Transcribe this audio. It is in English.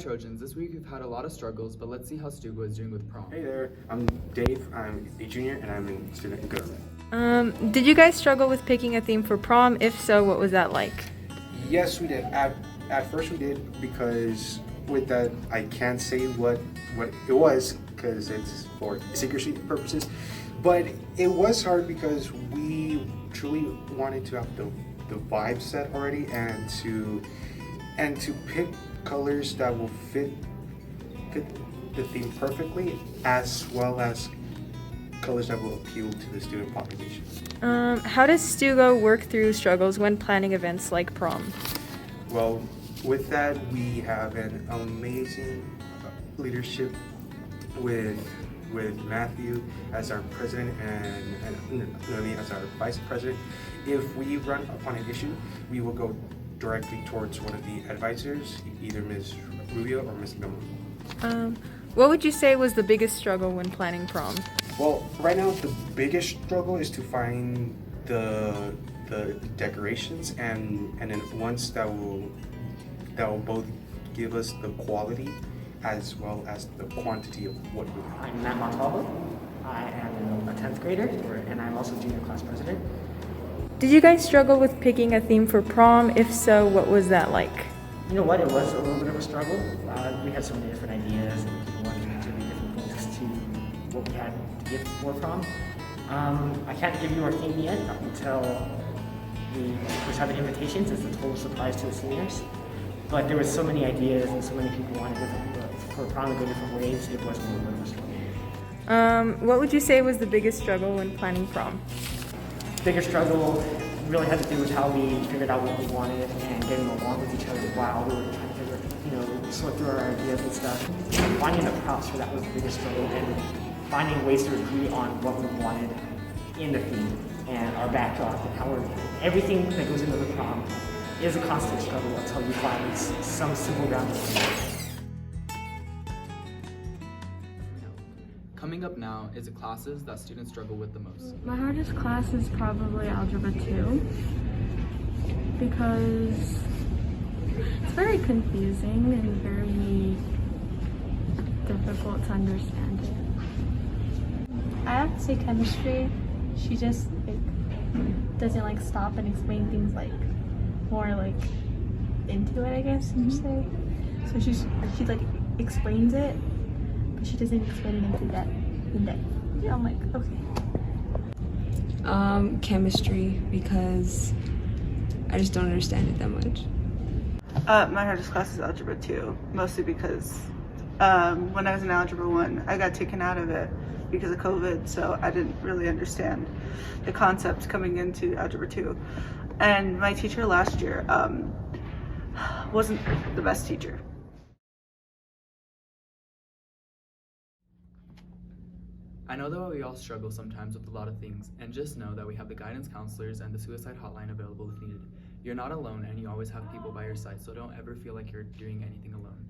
Trojans, this week we've had a lot of struggles, but let's see how Stugo is doing with prom. Hey there, I'm Dave, I'm a junior and I'm a student in government. Did you guys struggle with picking a theme for prom? If so, what was that like? Yes, we did. At first we did, because with that I can't say what it was because it's for secrecy purposes, but it was hard because we truly wanted to have the vibe set already and to pick colors that will fit the theme perfectly, as well as colors that will appeal to the student population. How does Stugo work through struggles when planning events like prom? Well, with that, we have an amazing leadership with Matthew as our president and Noemi as our vice president. If we run upon an issue, we will go directly towards one of the advisors, either Ms. Rubio or Ms. Gilmore. What would you say was the biggest struggle when planning prom? Well, right now the biggest struggle is to find the decorations and then ones that will both give us the quality as well as the quantity of what we have. I'm Matt Montalvo. I am a 10th grader, and I'm also junior class president. Did you guys struggle with picking a theme for prom? If so, what was that like? You know what? It was a little bit of a struggle. We had so many different ideas, and people wanted to do different things to what we had to give for prom. I can't give you our theme yet up until we first have the invitations. It's a total surprise to the seniors. But there were so many ideas and so many people wanted for prom to go different ways. It was a little bit of a struggle. What would you say was the biggest struggle when planning prom? Bigger struggle really had to do with how we figured out what we wanted and getting along with each other while we were trying to sort through our ideas and stuff. Finding the props for that was the biggest struggle, and finding ways to agree on what we wanted in the theme and our backdrop and how everything that goes into the prom is a constant struggle until you find some simple ground. Coming up now is the classes that students struggle with the most. My hardest class is probably Algebra 2 because it's very confusing and very difficult to understand it. I have to say chemistry. She just doesn't stop and explain things more into it, I guess you say. So she explains it, but she doesn't explain it into that in depth. Yeah, I'm like, okay. Chemistry, because I just don't understand it that much. My hardest class is Algebra 2, mostly because when I was in Algebra 1, I got taken out of it because of COVID, so I didn't really understand the concepts coming into Algebra 2. And my teacher last year wasn't the best teacher. I know that we all struggle sometimes with a lot of things, and just know that we have the guidance counselors and the suicide hotline available if needed. You're not alone, and you always have people by your side, so don't ever feel like you're doing anything alone.